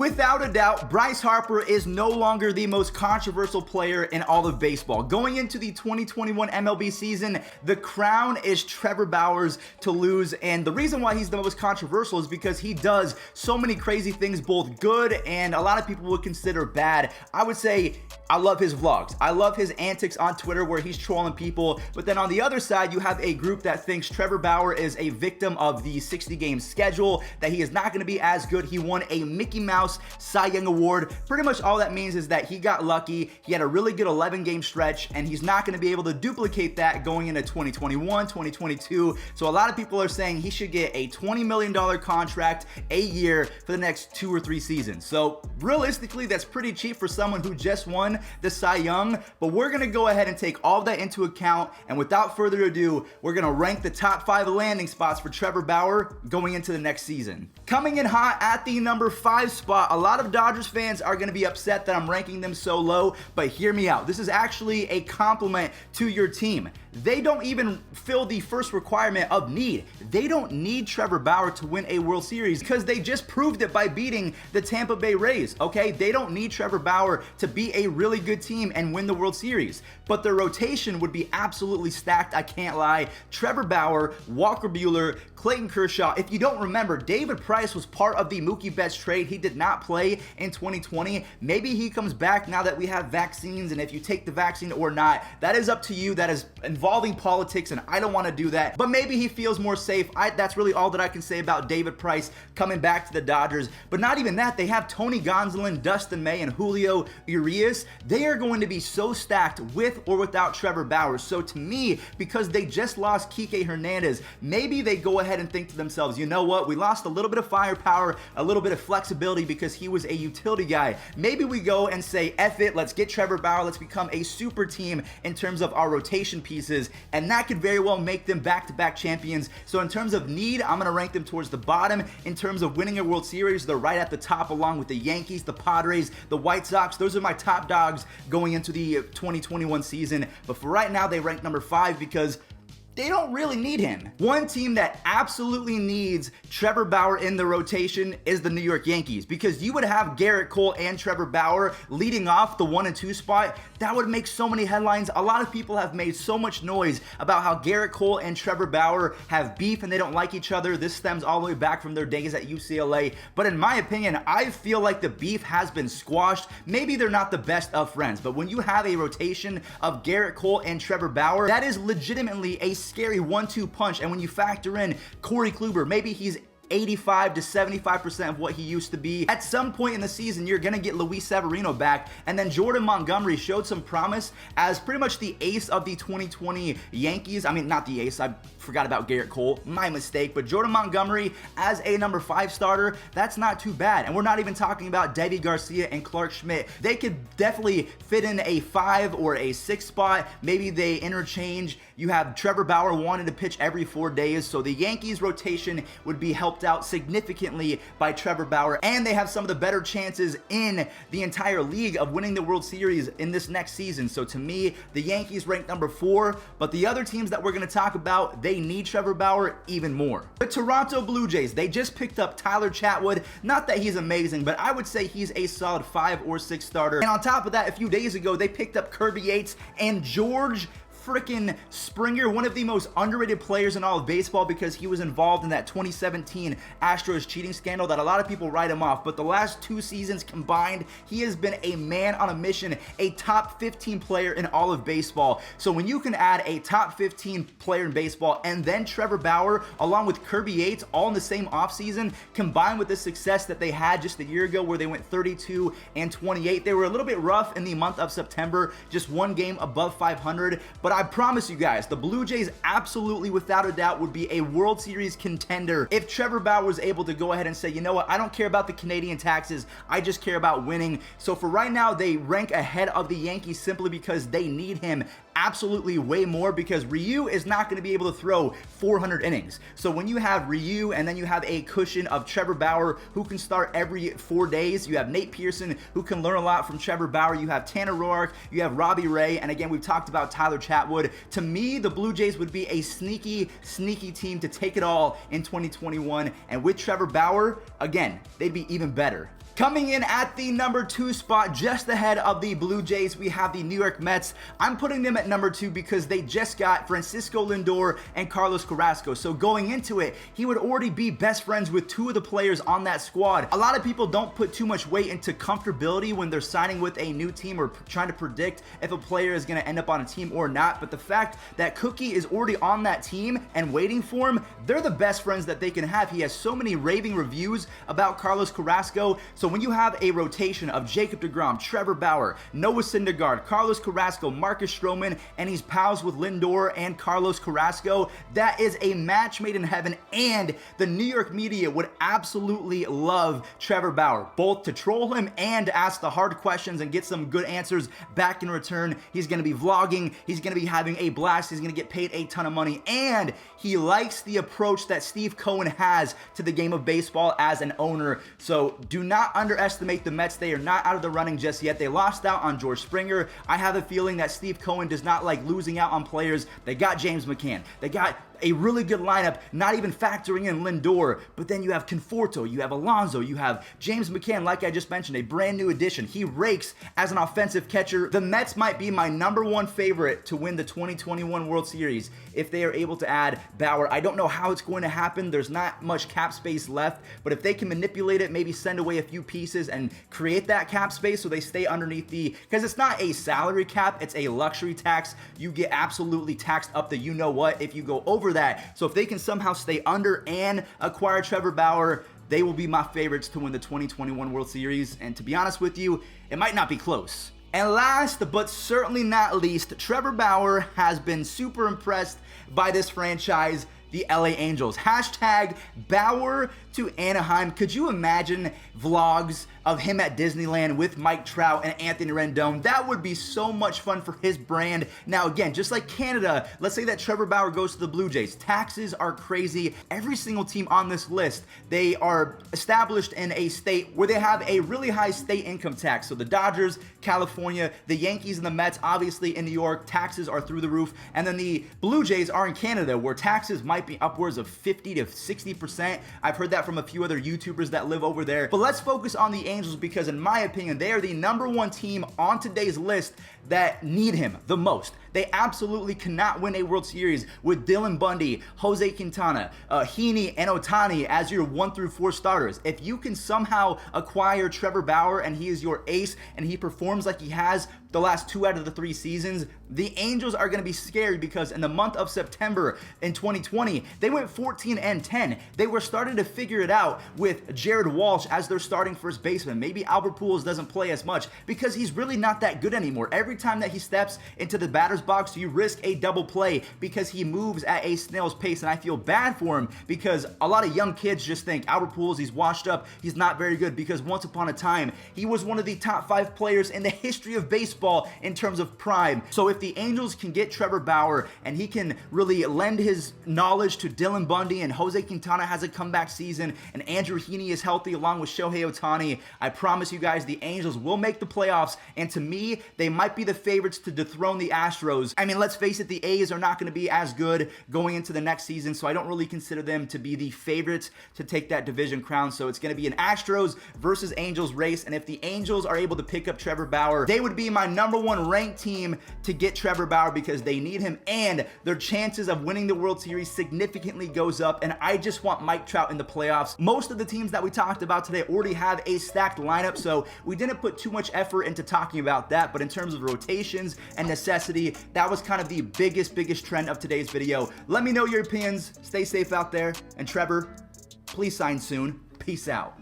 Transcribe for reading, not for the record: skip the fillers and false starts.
Without a doubt, Bryce Harper is no longer the most controversial player in all of baseball. Going into the 2021 MLB season, the crown is Trevor Bauer's to lose, and the reason why he's the most controversial is because he does so many crazy things, both good and a lot of people would consider bad. I would say I love his vlogs. I love his antics on Twitter where he's trolling people, but then on the other side, you have a group that thinks Trevor Bauer is a victim of the 60-game schedule, that he is not going to be as good. He won a Mickey Mouse Cy Young Award. Pretty much all that means is that he got lucky. He had a really good 11-game stretch, and he's not going to be able to duplicate that going into 2021, 2022. So a lot of people are saying he should get a $20 million contract a year for the next 2 or 3 seasons. So realistically, that's pretty cheap for someone who just won the Cy Young, but we're going to go ahead and take all that into account, and without further ado, we're going to rank the top 5 landing spots for Trevor Bauer going into the next season. Coming in hot at the number 5 spot, a lot of Dodgers fans are going to be upset that I'm ranking them so low, but hear me out. This is actually a compliment to your team. They don't even fill the first requirement of need. They don't need Trevor Bauer to win a World Series because they just proved it by beating the Tampa Bay Rays, okay? They don't need Trevor Bauer to be a really good team and win the World Series, but their rotation would be absolutely stacked, I can't lie. Trevor Bauer, Walker Buehler, Clayton Kershaw. If you don't remember, David Price was part of the Mookie Betts trade. He did not play in 2020. Maybe he comes back now that we have vaccines, and if you take the vaccine or not, that is up to you. That is involving politics, and I don't want to do that, but maybe he feels more safe. That's really all that I can say about David Price coming back to the Dodgers. But not even that, they have Tony Gonsolin, Dustin May, and Julio Urias. They are going to be so stacked with or without Trevor Bauer. So to me, because they just lost Kike Hernandez, maybe they go ahead and think to themselves, you know what, we lost a little bit of firepower, a little bit of flexibility because he was a utility guy. Maybe we go and say, F it, let's get Trevor Bauer, let's become a super team in terms of our rotation pieces, and that could very well make them back-to-back champions. So in terms of need, I'm going to rank them towards the bottom. In terms of winning a World Series, they're right at the top along with the Yankees, the Padres, the White Sox. Those are my top dogs going into the 2021 season, but for right now, they rank number 5 because they don't really need him. One team that absolutely needs Trevor Bauer in the rotation is the New York Yankees, because you would have Garrett Cole and Trevor Bauer leading off the 1 and 2 spot. That would make so many headlines. A lot of people have made so much noise about how Garrett Cole and Trevor Bauer have beef and they don't like each other. This stems all the way back from their days at UCLA. But in my opinion, I feel like the beef has been squashed. Maybe they're not the best of friends, but when you have a rotation of Garrett Cole and Trevor Bauer, that is legitimately a scary 1-2 punch. And when you factor in Corey Kluber, maybe he's 85 to 75% of what he used to be. At some point in the season, you're going to get Luis Severino back, and then Jordan Montgomery showed some promise as pretty much the ace of the 2020 Yankees. I mean, not the ace, I forgot about Garrett Cole, my mistake, but Jordan Montgomery as a number 5 starter, that's not too bad. And we're not even talking about Deivi Garcia and Clark Schmidt. They could definitely fit in a 5 or a 6 spot. Maybe they interchange. You have Trevor Bauer wanting to pitch every 4 days, so the Yankees rotation would be helped out significantly by Trevor Bauer, and they have some of the better chances in the entire league of winning the World Series in this next season. So to me, the Yankees rank number 4, but the other teams that we're going to talk about, they need Trevor Bauer even more. The Toronto Blue Jays, they just picked up Tyler Chatwood. Not that he's amazing, but I would say he's a solid 5 or 6 starter. And on top of that, a few days ago, they picked up Kirby Yates and George freaking Springer, one of the most underrated players in all of baseball because he was involved in that 2017 Astros cheating scandal that a lot of people write him off. But the last 2 seasons combined, he has been a man on a mission, a top 15 player in all of baseball. So when you can add a top 15 player in baseball and then Trevor Bauer along with Kirby Yates all in the same offseason, combined with the success that they had just a year ago where they went 32 and 28, they were a little bit rough in the month of September, just 1 game above 500, but I promise you guys, the Blue Jays absolutely, without a doubt, would be a World Series contender if Trevor Bauer was able to go ahead and say, you know what, I don't care about the Canadian taxes, I just care about winning. So for right now, they rank ahead of the Yankees simply because they need him absolutely way more, because Ryu is not going to be able to throw 400 innings. So when you have Ryu and then you have a cushion of Trevor Bauer who can start every 4 days, you have Nate Pearson who can learn a lot from Trevor Bauer, you have Tanner Roark, you have Robbie Ray, and again, we've talked about Tyler Chatwood. To me, the Blue Jays would be a sneaky team to take it all in 2021, and with Trevor Bauer, again, they'd be even better. Coming in at the number 2 spot, just ahead of the Blue Jays, we have the New York Mets. I'm putting them at number 2 because they just got Francisco Lindor and Carlos Carrasco. So going into it, he would already be best friends with 2 of the players on that squad. A lot of people don't put too much weight into comfortability when they're signing with a new team or trying to predict if a player is going to end up on a team or not. But the fact that Cookie is already on that team and waiting for him, they're the best friends that they can have. He has so many raving reviews about Carlos Carrasco. So when you have a rotation of Jacob deGrom, Trevor Bauer, Noah Syndergaard, Carlos Carrasco, Marcus Stroman, and he's pals with Lindor and Carlos Carrasco, that is a match made in heaven, and the New York media would absolutely love Trevor Bauer, both to troll him and ask the hard questions and get some good answers back in return. He's going to be vlogging, he's going to be having a blast, he's going to get paid a ton of money, and he likes the approach that Steve Cohen has to the game of baseball as an owner. So do not underestimate the Mets. They are not out of the running just yet. They lost out on George Springer. I have a feeling that Steve Cohen does not like losing out on players. They got James McCann. They got a really good lineup, not even factoring in Lindor, but then you have Conforto, you have Alonso, you have James McCann, like I just mentioned, a brand new addition. He rakes as an offensive catcher. The Mets might be my number 1 favorite to win the 2021 World Series if they are able to add Bauer. I don't know how it's going to happen. There's not much cap space left, but if they can manipulate it, maybe send away a few pieces and create that cap space so they stay underneath because it's not a salary cap, it's a luxury tax. You get absolutely taxed up the you-know-what if you go over that. So if they can somehow stay under and acquire Trevor Bauer, they will be my favorites to win the 2021 World Series. And to be honest with you, it might not be close. And last but certainly not least, Trevor Bauer has been super impressed by this franchise, the LA Angels. Hashtag Bauer to Anaheim. Could you imagine vlogs of him at Disneyland with Mike Trout and Anthony Rendon? That would be so much fun for his brand. Now again, just like Canada, let's say that Trevor Bauer goes to the Blue Jays. Taxes are crazy. Every single team on this list, they are established in a state where they have a really high state income tax. So the Dodgers, California, the Yankees and the Mets, obviously in New York, taxes are through the roof. And then the Blue Jays are in Canada, where taxes might be upwards of 50 to 60%. I've heard that from a few other YouTubers that live over there. But let's focus on the Angels because in my opinion, they are the number 1 team on today's list that need him the most. They absolutely cannot win a World Series with Dylan Bundy, Jose Quintana, Heaney, and Ohtani as your 1 through 4 starters. If you can somehow acquire Trevor Bauer and he is your ace and he performs like he has the last 2 out of the 3 seasons, the Angels are going to be scary because in the month of September in 2020, they went 14-10. They were starting to figure it out with Jared Walsh as their starting first baseman. Maybe Albert Pujols doesn't play as much because he's really not that good anymore. Every time that he steps into the batter's box, you risk a double play because he moves at a snail's pace, and I feel bad for him because a lot of young kids just think Albert Pujols, he's washed up, he's not very good, because once upon a time, he was one of the top 5 players in the history of baseball in terms of prime. So if the Angels can get Trevor Bauer and he can really lend his knowledge to Dylan Bundy and Jose Quintana has a comeback season and Andrew Heaney is healthy along with Shohei Ohtani, I promise you guys the Angels will make the playoffs, and to me, they might be the favorites to dethrone the Astros. I mean, let's face it, the A's are not going to be as good going into the next season, so I don't really consider them to be the favorites to take that division crown. So it's going to be an Astros versus Angels race, and if the Angels are able to pick up Trevor Bauer, they would be my number 1 ranked team to get Trevor Bauer because they need him, and their chances of winning the World Series significantly goes up, and I just want Mike Trout in the playoffs. Most of the teams that we talked about today already have a stacked lineup, so we didn't put too much effort into talking about that, but in terms of rotations and necessity, that was kind of the biggest trend of today's video. Let me know your opinions. Stay safe out there, and Trevor, please sign soon. Peace out.